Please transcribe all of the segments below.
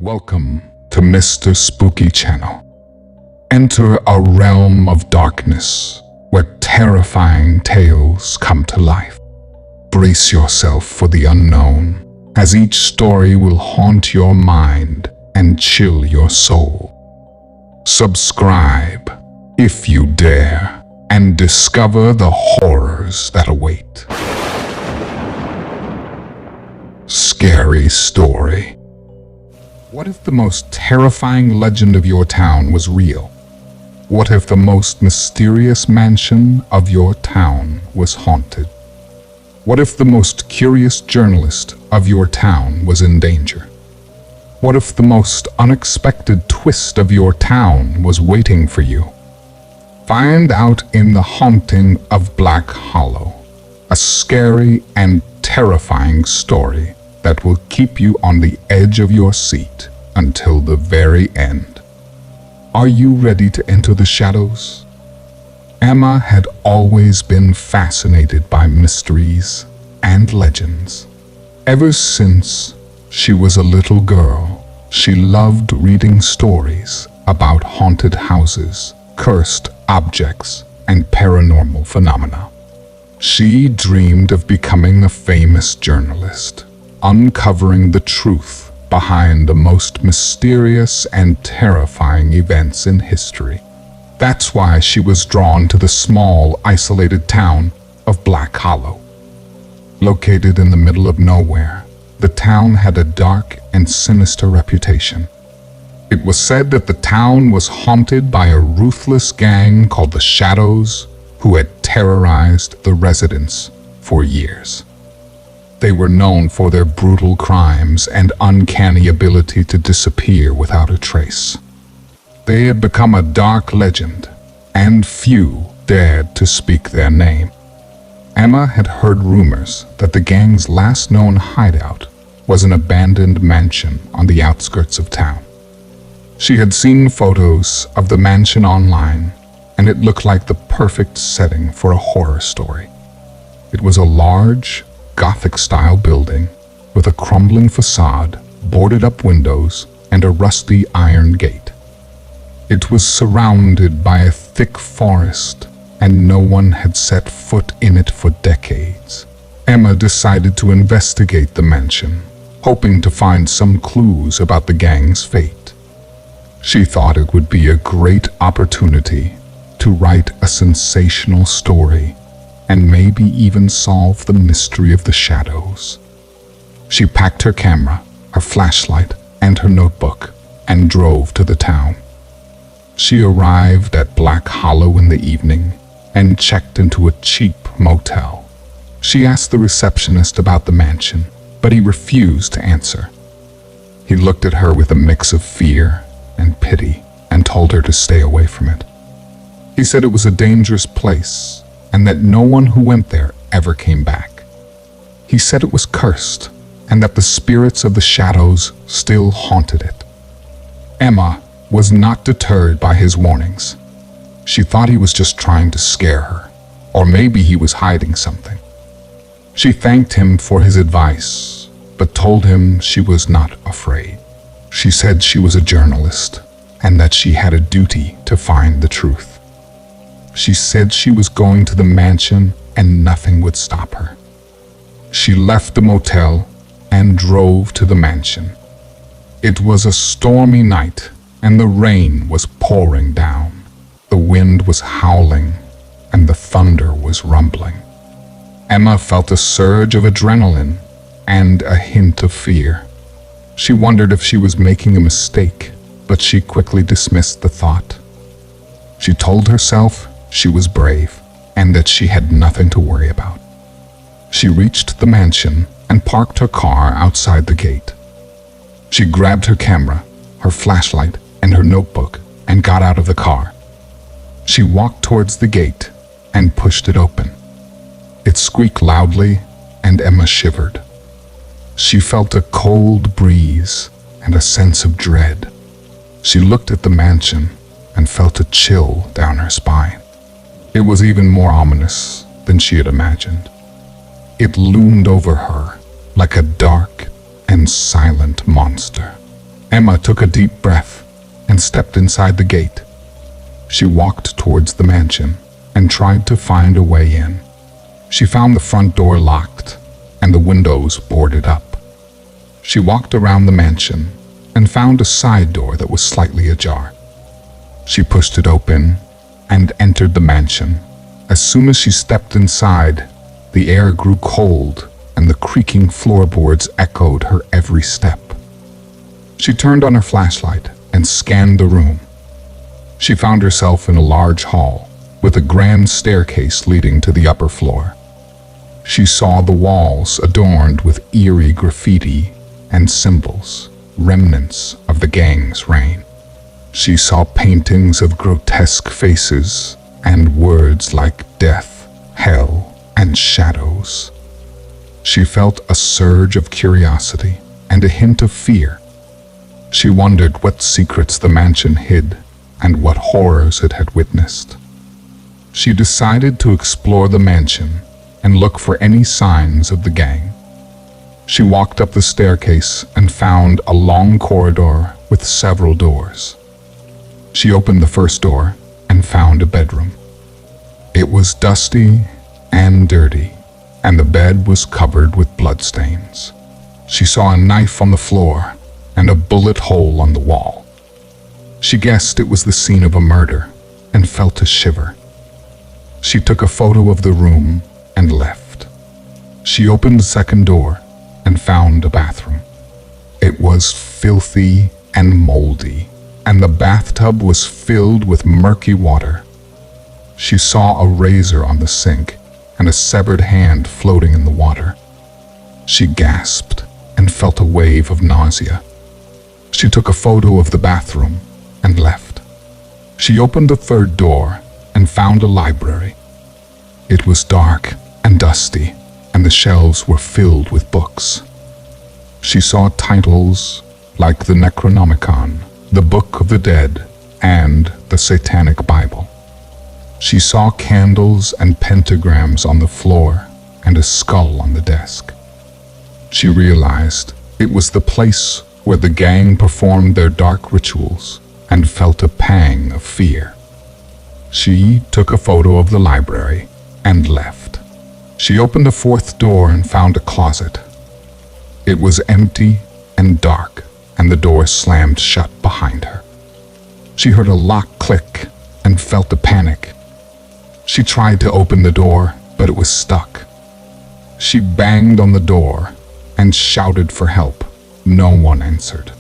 Welcome to Mr. Spooky channel. Enter a realm of darkness where terrifying tales come to life. Brace yourself for the unknown, as each story will haunt your mind and chill your soul. Subscribe, if you dare, and discover the horrors that await. Scary story. What if the most terrifying legend of your town was real? What if the most mysterious mansion of your town was haunted? What if the most curious journalist of your town was in danger? What if the most unexpected twist of your town was waiting for you? Find out in The Haunting of Black Hollow, a scary and terrifying story that will keep you on the edge of your seat until the very end. Are you ready to enter the shadows? Emma had always been fascinated by mysteries and legends. Ever since she was a little girl, she loved reading stories about haunted houses, cursed objects, and paranormal phenomena. She dreamed of becoming a famous journalist, uncovering the truth behind the most mysterious and terrifying events in history. That's why she was drawn to the small, isolated town of Black Hollow. Located in the middle of nowhere, the town had a dark and sinister reputation. It was said that the town was haunted by a ruthless gang called the Shadows, who had terrorized the residents for years. They were known for their brutal crimes and uncanny ability to disappear without a trace. They had become a dark legend, and few dared to speak their name. Emma had heard rumors that the gang's last known hideout was an abandoned mansion on the outskirts of town. She had seen photos of the mansion online, and it looked like the perfect setting for a horror story. It was a large, Gothic-style building with a crumbling facade, boarded-up windows, and a rusty iron gate. It was surrounded by a thick forest, and no one had set foot in it for decades. Emma decided to investigate the mansion, hoping to find some clues about the gang's fate. She thought it would be a great opportunity to write a sensational story and maybe even solve the mystery of the shadows. She packed her camera, her flashlight, and her notebook and drove to the town. She arrived at Black Hollow in the evening and checked into a cheap motel. She asked the receptionist about the mansion, but he refused to answer. He looked at her with a mix of fear and pity and told her to stay away from it. He said it was a dangerous place and that no one who went there ever came back. He said it was cursed and that the spirits of the shadows still haunted it. Emma was not deterred by his warnings. She thought he was just trying to scare her, or maybe he was hiding something. She thanked him for his advice, but told him she was not afraid. She said she was a journalist and that she had a duty to find the truth. She said she was going to the mansion and nothing would stop her. She left the motel and drove to the mansion. It was a stormy night and the rain was pouring down. The wind was howling and the thunder was rumbling. Emma felt a surge of adrenaline and a hint of fear. She wondered if she was making a mistake, but she quickly dismissed the thought. She told herself she was brave and that she had nothing to worry about. She reached the mansion and parked her car outside the gate. She grabbed her camera, her flashlight, and her notebook and got out of the car. She walked towards the gate and pushed it open. It squeaked loudly and Emma shivered. She felt a cold breeze and a sense of dread. She looked at the mansion and felt a chill down her spine. It was even more ominous than she had imagined. It loomed over her like a dark and silent monster. Emma took a deep breath and stepped inside the gate. She walked towards the mansion and tried to find a way in. She found the front door locked and the windows boarded up. She walked around the mansion and found a side door that was slightly ajar. She pushed it open and entered the mansion. As soon as she stepped inside, the air grew cold and the creaking floorboards echoed her every step. She turned on her flashlight and scanned the room. She found herself in a large hall with a grand staircase leading to the upper floor. She saw the walls adorned with eerie graffiti and symbols, remnants of the gang's reign. She saw paintings of grotesque faces and words like death, hell, and shadows. She felt a surge of curiosity and a hint of fear. She wondered what secrets the mansion hid and what horrors it had witnessed. She decided to explore the mansion and look for any signs of the gang. She walked up the staircase and found a long corridor with several doors. She opened the first door and found a bedroom. It was dusty and dirty, and the bed was covered with bloodstains. She saw a knife on the floor and a bullet hole on the wall. She guessed it was the scene of a murder and felt a shiver. She took a photo of the room and left. She opened the second door and found a bathroom. It was filthy and moldy, and the bathtub was filled with murky water. She saw a razor on the sink and a severed hand floating in the water. She gasped and felt a wave of nausea. She took a photo of the bathroom and left. She opened the third door and found a library. It was dark and dusty, and the shelves were filled with books. She saw titles like the Necronomicon, the Book of the Dead, and the Satanic Bible. She saw candles and pentagrams on the floor and a skull on the desk. She realized it was the place where the gang performed their dark rituals and felt a pang of fear. She took a photo of the library and left. She opened the fourth door and found a closet. It was empty and dark, and the door slammed shut behind her. She heard a lock click and felt a panic. She tried to open the door, but it was stuck. She banged on the door and shouted for help. No one answered.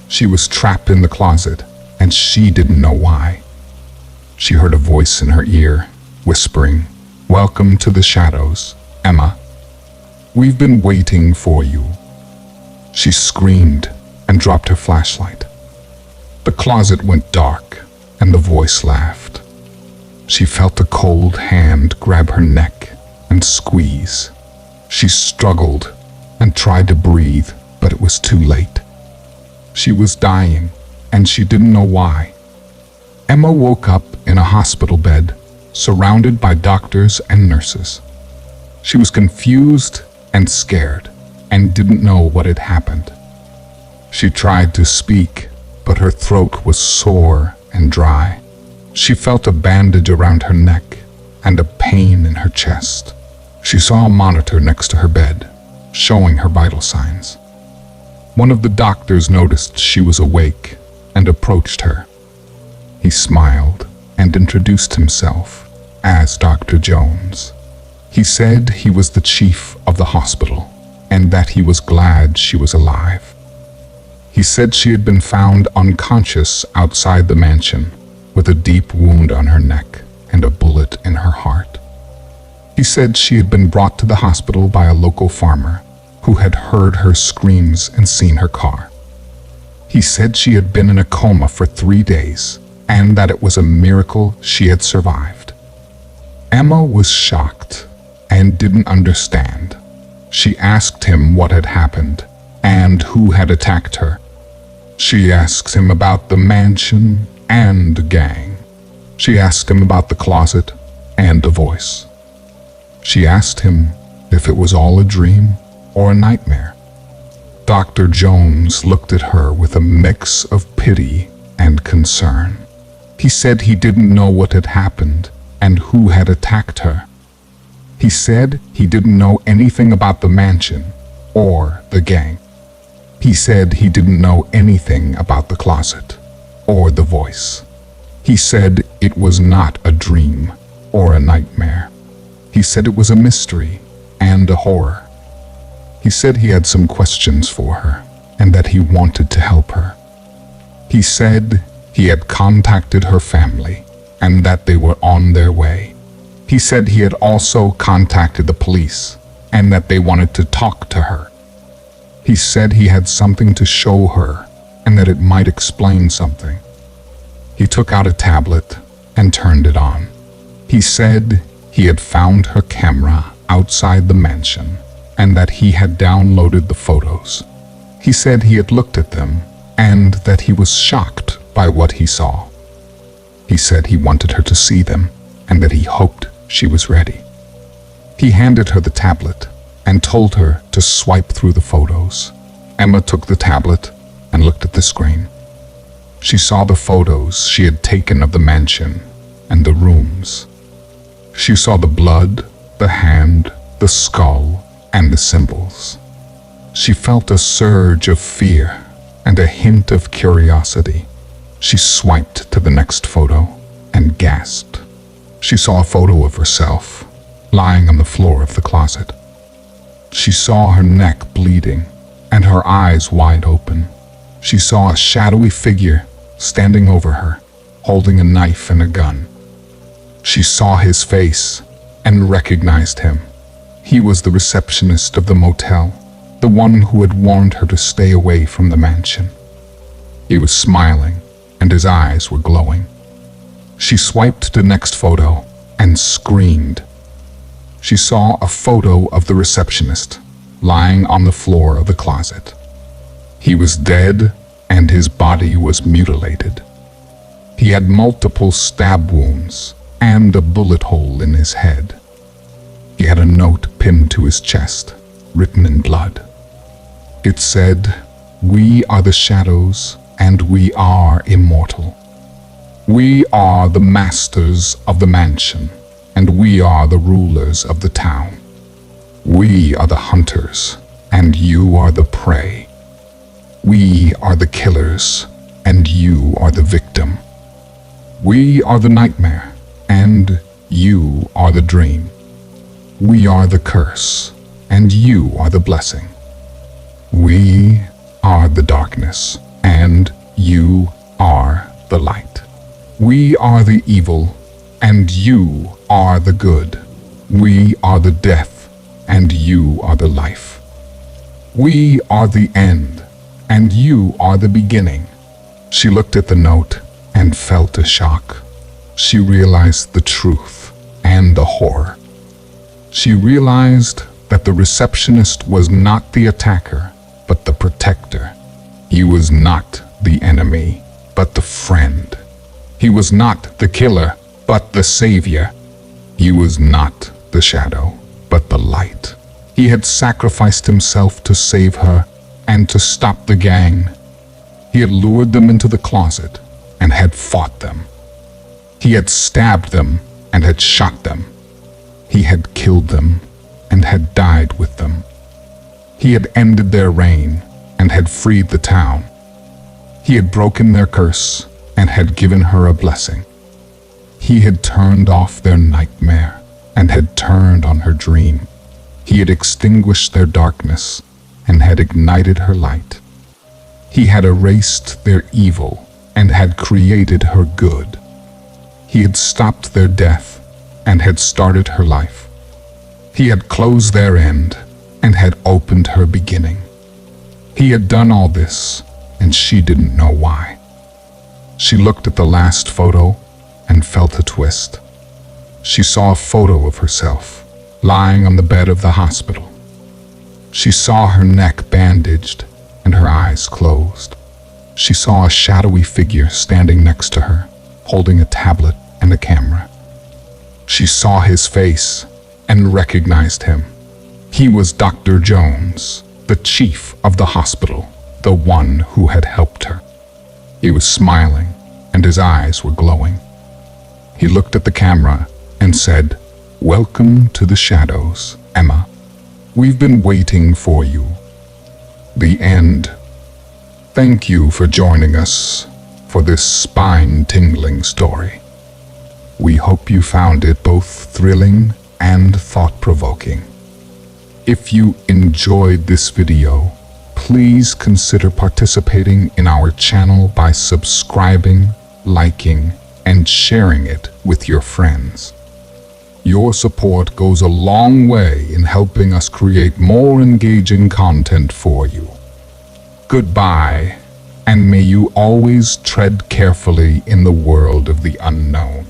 She was trapped in the closet, and she didn't know why. She heard a voice in her ear, whispering, "Welcome to the shadows, Emma. We've been waiting for you." She screamed and dropped her flashlight. The closet went dark, and the voice laughed. She felt a cold hand grab her neck and squeeze. She struggled and tried to breathe, but it was too late. She was dying, and she didn't know why. Emma woke up in a hospital bed, surrounded by doctors and nurses. She was confused and scared, and didn't know what had happened. She tried to speak, but her throat was sore and dry. She felt a bandage around her neck and a pain in her chest. She saw a monitor next to her bed, showing her vital signs. One of the doctors noticed she was awake and approached her. He smiled and introduced himself as Dr. Jones. He said he was the chief of the hospital and that he was glad she was alive. He said she had been found unconscious outside the mansion with a deep wound on her neck and a bullet in her heart. He said she had been brought to the hospital by a local farmer who had heard her screams and seen her car. He said she had been in a coma for 3 days and that it was a miracle she had survived. Emma was shocked and didn't understand. She asked him what had happened and who had attacked her. She asked him about the mansion and the gang. She asked him about the closet and the voice. She asked him if it was all a dream or a nightmare. Dr. Jones looked at her with a mix of pity and concern. He said he didn't know what had happened and who had attacked her. He said he didn't know anything about the mansion or the gang. He said he didn't know anything about the closet or the voice. He said it was not a dream or a nightmare. He said it was a mystery and a horror. He said he had some questions for her and that he wanted to help her. He said he had contacted her family and that they were on their way. He said he had also contacted the police and that they wanted to talk to her. He said he had something to show her and that it might explain something. He took out a tablet and turned it on. He said he had found her camera outside the mansion and that he had downloaded the photos. He said he had looked at them and that he was shocked by what he saw. He said he wanted her to see them and that he hoped she was ready. He handed her the tablet and told her to swipe through the photos. Emma took the tablet and looked at the screen. She saw the photos she had taken of the mansion and the rooms. She saw the blood, the hand, the skull, and the symbols. She felt a surge of fear and a hint of curiosity. She swiped to the next photo and gasped. She saw a photo of herself lying on the floor of the closet. She saw her neck bleeding and her eyes wide open. She saw a shadowy figure standing over her, holding a knife and a gun. She saw his face and recognized him. He was the receptionist of the motel, the one who had warned her to stay away from the mansion. He was smiling and his eyes were glowing. She swiped to the next photo and screamed. She saw a photo of the receptionist lying on the floor of the closet. He was dead and his body was mutilated. He had multiple stab wounds and a bullet hole in his head. He had a note pinned to his chest, written in blood. It said, "We are the shadows and we are immortal. We are the masters of the mansion and we are the rulers of the town. We are the hunters and you are the prey. We are the killers and you are the victim. We are the nightmare and you are the dream. We are the curse and you are the blessing. We are the darkness and you are the light. We are the evil and you are the good. We are the death and you are the life. We are the end and you are the beginning." She looked at the note and felt a shock. She realized the truth and the horror. She realized that the receptionist was not the attacker, but the protector. He was not the enemy, but the friend. He was not the killer, but the savior. He was not the shadow, but the light. He had sacrificed himself to save her and to stop the gang. He had lured them into the closet and had fought them. He had stabbed them and had shot them. He had killed them and had died with them. He had ended their reign and had freed the town. He had broken their curse and had given her a blessing. He had turned off their nightmare and had turned on her dream. He had extinguished their darkness and had ignited her light. He had erased their evil and had created her good. He had stopped their death and had started her life. He had closed their end and had opened her beginning. He had done all this, and she didn't know why. She looked at the last photo and felt a twist. She saw a photo of herself lying on the bed of the hospital. She saw her neck bandaged and her eyes closed. She saw a shadowy figure standing next to her, holding a tablet and a camera. She saw his face and recognized him. He was Dr. Jones, the chief of the hospital, the one who had helped her. He was smiling, and his eyes were glowing. He looked at the camera and said, "Welcome to the shadows, Emma. We've been waiting for you." The end. Thank you for joining us for this spine-tingling story. We hope you found it both thrilling and thought-provoking. If you enjoyed this video, please consider participating in our channel by subscribing, liking, and sharing it with your friends. Your support goes a long way in helping us create more engaging content for you. Goodbye, and may you always tread carefully in the world of the unknown.